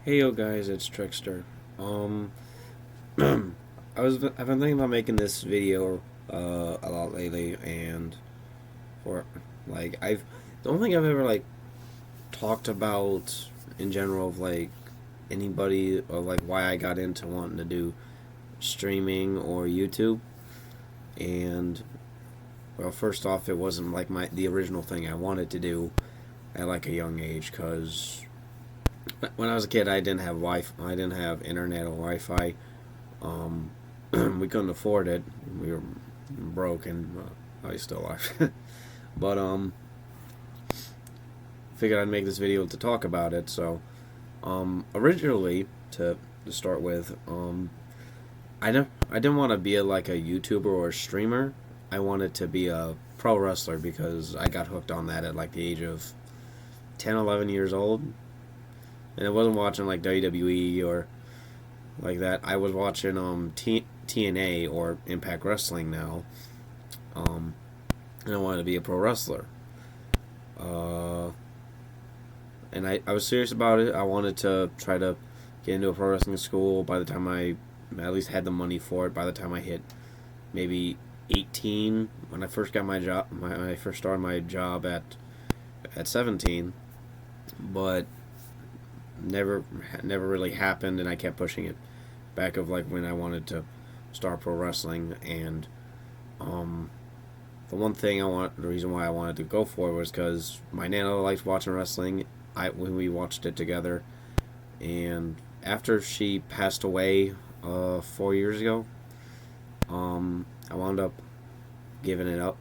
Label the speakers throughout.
Speaker 1: Hey yo guys, it's Trickster. I've been thinking about making this video a lot lately, and for I've don't think I've ever talked about in general of anybody or why I got into wanting to do streaming or YouTube. And well, first off, it wasn't the original thing I wanted to do at a young age, because when I was a kid, I didn't have I didn't have internet or Wi-Fi. Um, we couldn't afford it. We were broke, and I still are. But figured I'd make this video to talk about it. So, originally to start with, I didn't want to be a YouTuber or a streamer. I wanted to be a pro wrestler because I got hooked on that at the age of 10, 11 years old. And I wasn't watching WWE or like that. I was watching TNA or Impact Wrestling now, and I wanted to be a pro wrestler. And I was serious about it. I wanted to try to get into a pro wrestling school. By the time I at least had the money for it, by the time I hit maybe 18, when I first got my job, when I first started my job at 17, but never really happened, and I kept pushing it back of when I wanted to start pro wrestling. And the reason why I wanted to go for it was because my nana liked watching wrestling. When we watched it together, and after she passed away 4 years ago, I wound up giving it up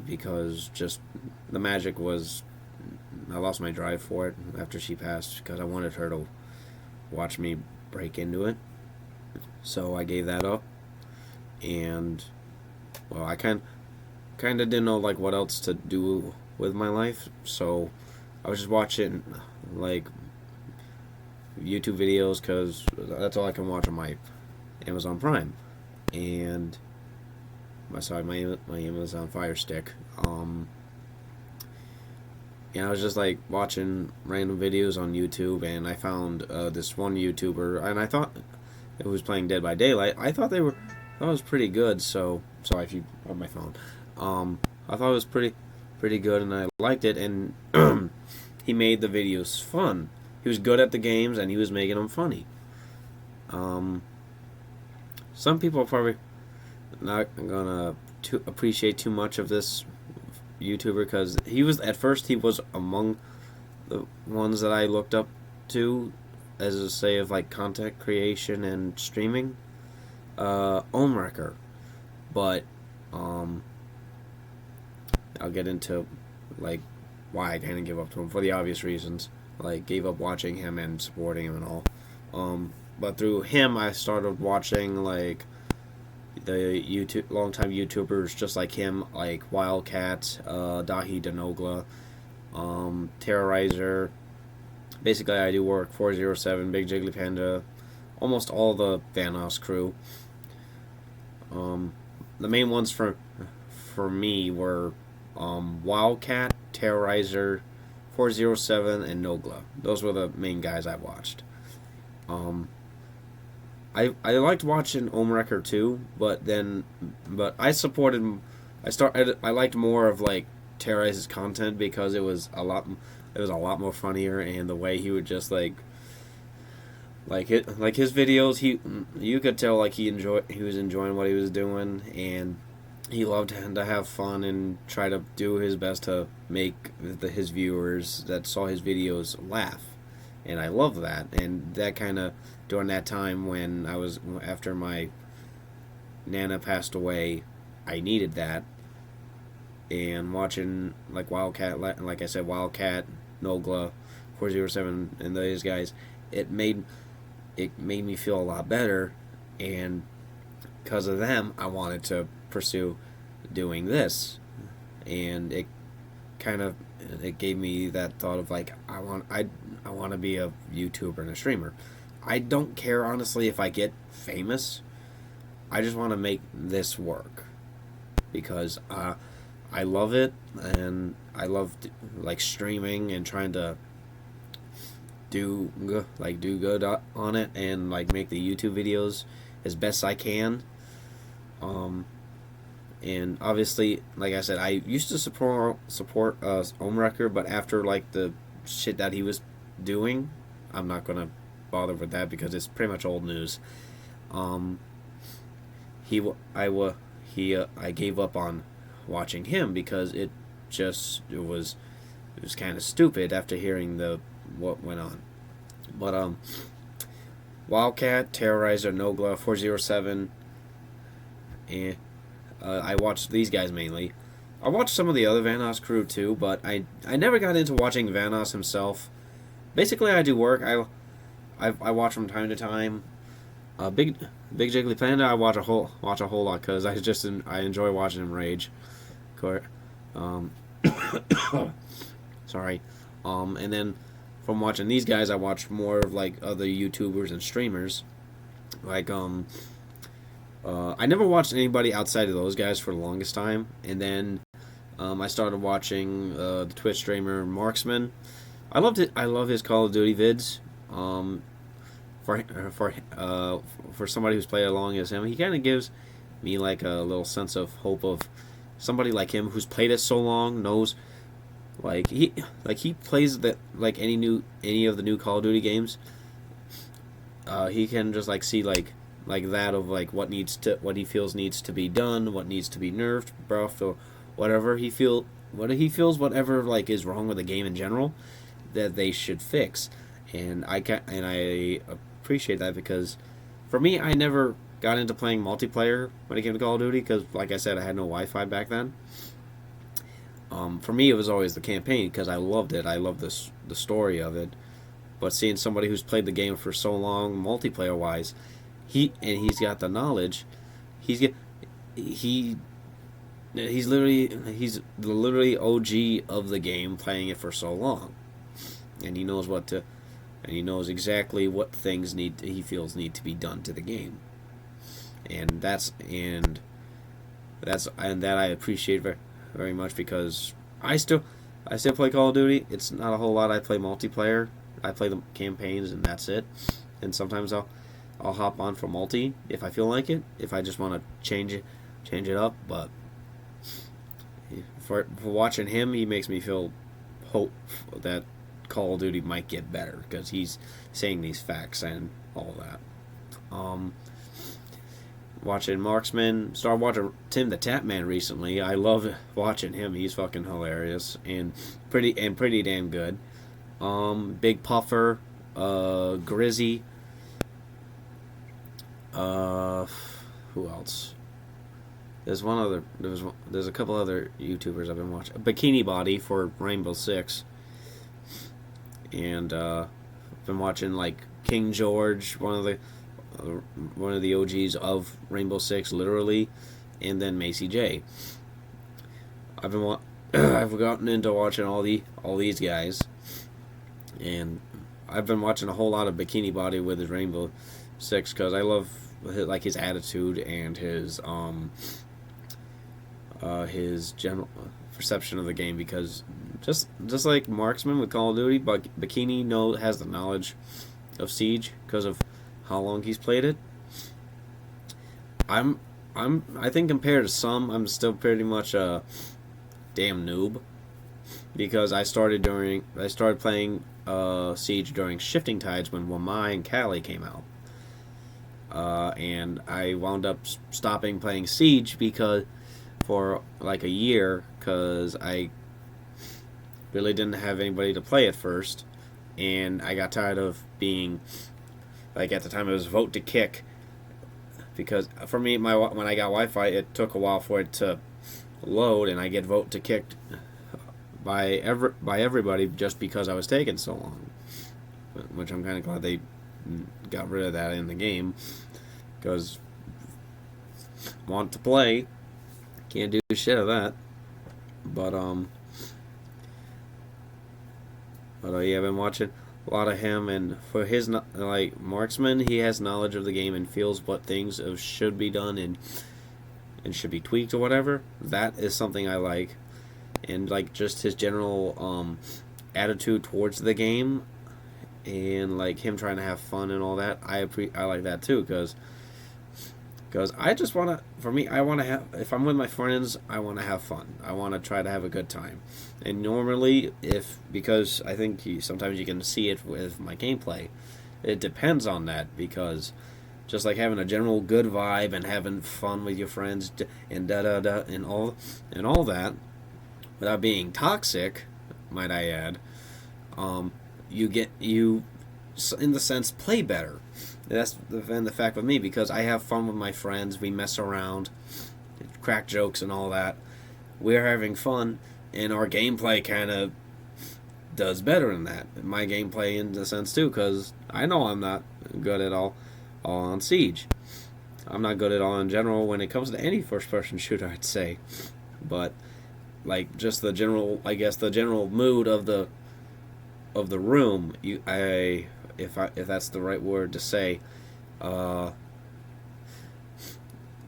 Speaker 1: because just the magic was, I lost my drive for it after she passed because I wanted her to watch me break into it. So I gave that up, and well, I kind of didn't know what else to do with my life. So I was just watching YouTube videos because that's all I can watch on my Amazon Prime, and my Amazon Fire Stick. And I was just watching random videos on YouTube, and I found this one YouTuber, and I thought it was playing Dead by Daylight. I thought it was pretty good. So sorry if you on my phone. I thought it was pretty good, and I liked it. And he made the videos fun. He was good at the games, and he was making them funny. Some people are probably not gonna appreciate too much of this YouTuber because at first he was among the ones that I looked up to as a say of content creation and streaming. Omrecker, but I'll get into why I kind of give up to him for the obvious reasons. Gave up watching him and supporting him and all. But through him, I started watching the longtime YouTubers just like him, like Wildcat, Dahi Denogla, Terrorizer. Basically, I do work 407, Big Jiggly Panda, almost all the Vanos crew. The main ones for me were Wildcat, Terrorizer, 407, and Nogla. Those were the main guys I watched. I liked watching Omrecker too, but I liked more of Terrorizer's content because it was a lot more funnier, and the way he would just his videos, you could tell he was enjoying what he was doing, and he loved to have fun and try to do his best to make his viewers that saw his videos laugh. And I love that. And that kind of, during that time when after my Nana passed away, I needed that. And watching Wildcat, like I said, Wildcat, Nogla, 407, and those guys, it made me feel a lot better. And because of them, I wanted to pursue doing this. And it gave me that thought of I want to be a YouTuber and a streamer. I don't care honestly if I get famous. I just want to make this work because I love it, and I love streaming and trying to do good on it and like make the YouTube videos as best I can. Um, and obviously, like I said, I used to support Omrecker, but after like the shit that he was doing, I'm not gonna bother with that because it's pretty much old news. Um, I gave up on watching him because it was kind of stupid after hearing the what went on. But Wildcat, Terrorizer, Nogla, 407, and I watched these guys mainly. I watched some of the other Vanoss crew too, but I never got into watching Vanoss himself. Basically, I do work. I watch from time to time. Big Jiggly Panda, I watch a whole lot because I enjoy watching him rage. Um, sorry. And then from watching these guys, I watch more of like other YouTubers and streamers. Like I never watched anybody outside of those guys for the longest time, and then I started watching the Twitch streamer Marksman. I loved it. I love his Call of Duty vids. For for somebody who's played along as him, he kind of gives me like a little sense of hope of somebody like him who's played it so long, knows he plays that like any of the new Call of Duty games. He can just like see like that of like what he feels needs to be done, what needs to be nerfed, buffed, or whatever he feels whatever like is wrong with the game in general that they should fix. And I appreciate that because for me, I never got into playing multiplayer when it came to Call of Duty because, like I said, I had no Wi-Fi back then. For me, it was always the campaign because I loved it. I loved the story of it. But seeing somebody who's played the game for so long, multiplayer wise, he's got the knowledge. He's literally OG of the game, playing it for so long, and he knows exactly what things he feels need to be done to the game, and that I appreciate very, very much because I still play Call of Duty. It's not a whole lot. I play multiplayer. I play the campaigns and that's it. And sometimes I'll hop on for multi if I feel like it. If I just want to change it up. But for watching him, he makes me feel hope that Call of Duty might get better because he's saying these facts and all that. Watching Marksman, started watching Tim the Tapman recently. I love watching him. He's fucking hilarious and pretty damn good. Big Puffer, Grizzy. Who else? There's a couple other YouTubers I've been watching. Bikini Body for Rainbow Six. And I've been watching like King George, one of the OGs of Rainbow Six, literally, and then Macy J. I've gotten into watching all these guys, and I've been watching a whole lot of Bikini Body with his Rainbow Six because I love his attitude and his general perception of the game because just like Marksman with Call of Duty, but Bikini has the knowledge of Siege because of how long he's played it. I think compared to some, I'm still pretty much a damn noob because I started playing Siege during Shifting Tides when Wamai and Cali came out. And I wound up stopping playing Siege for like a year because I really didn't have anybody to play at first, and I got tired of being like at the time it was vote to kick because for me when I got Wi-Fi it took a while for it to load and I get vote to kicked by everybody just because I was taking so long, which I'm kind of glad they got rid of that in the game because want to play can't do shit of that. But yeah, I've been watching a lot of him, and for his like Marksman, he has knowledge of the game and feels what things should be done and should be tweaked or whatever. That is something I like, and like just his general attitude towards the game and like him trying to have fun and all that. I like that too, because I just want to, for me, I want to have, if I'm with my friends, I want to have fun. I want to try to have a good time. And normally, because I think sometimes you can see it with my gameplay, it depends on that, because just like having a general good vibe and having fun with your friends and da da da and all that, without being toxic, might I add, you in the sense play better. That's the fact with me, because I have fun with my friends. We mess around, crack jokes and all that. We're having fun, and our gameplay kind of does better than that. My gameplay in the sense too, because I know I'm not good at all on Siege. I'm not good at all in general when it comes to any first-person shooter, I'd say. But like just the general, I guess the general mood of the room, if that's the right word to say, uh,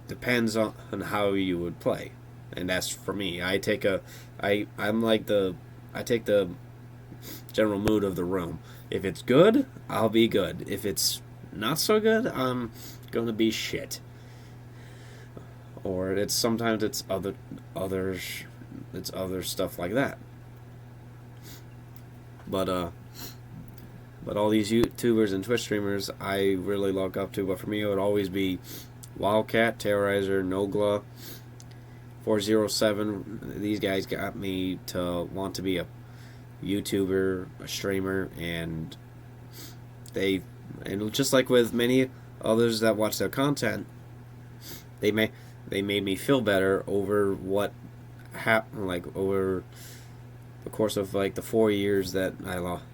Speaker 1: depends on how you would play, and that's for me. I take the general mood of the room. If it's good, I'll be good. If it's not so good, I'm gonna be shit. Or sometimes it's other stuff like that. But all these YouTubers and Twitch streamers I really look up to. But for me, it would always be Wildcat, Terrorizer, Nogla, 407. These guys got me to want to be a YouTuber, a streamer, and just like with many others that watch their content, they made me feel better over what happened, like over the course of like the 4 years that I lost.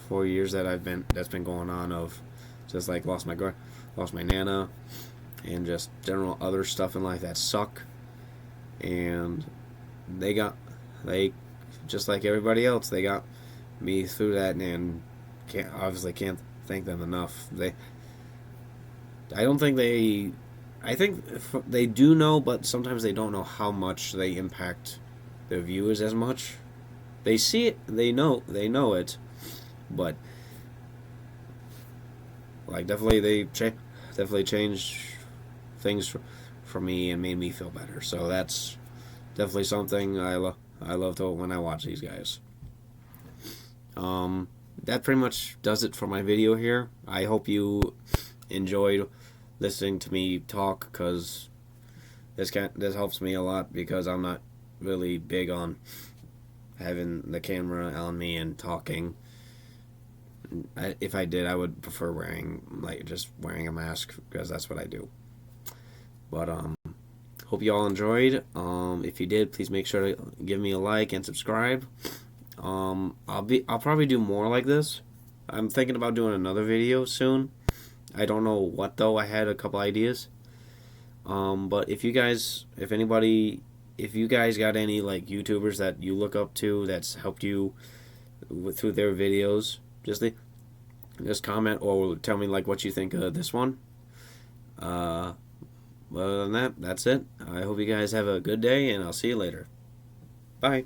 Speaker 1: 4 years that's been going on, of just like lost my nana, and just general other stuff in life that suck. And they just like everybody else, they got me through that, and can't thank them enough. I think they do know, but sometimes they don't know how much they impact their viewers as much. They see it, they know it, but like definitely definitely changed things for me and made me feel better. So that's definitely something I love to when I watch these guys. That pretty much does it for my video here. I hope you enjoyed listening to me talk, because this helps me a lot, because I'm not really big on having the camera on me and talking. If I did, I would prefer just wearing a mask, because that's what I do. But hope you all enjoyed. If you did, please make sure to give me a like and subscribe. I'll probably do more like this. I'm thinking about doing another video soon. I don't know what though. I had a couple ideas. But if you guys got any like YouTubers that you look up to that's helped you through their videos, just comment or tell me like what you think of this one. Other than that, that's it. I hope you guys have a good day, and I'll see you later. Bye.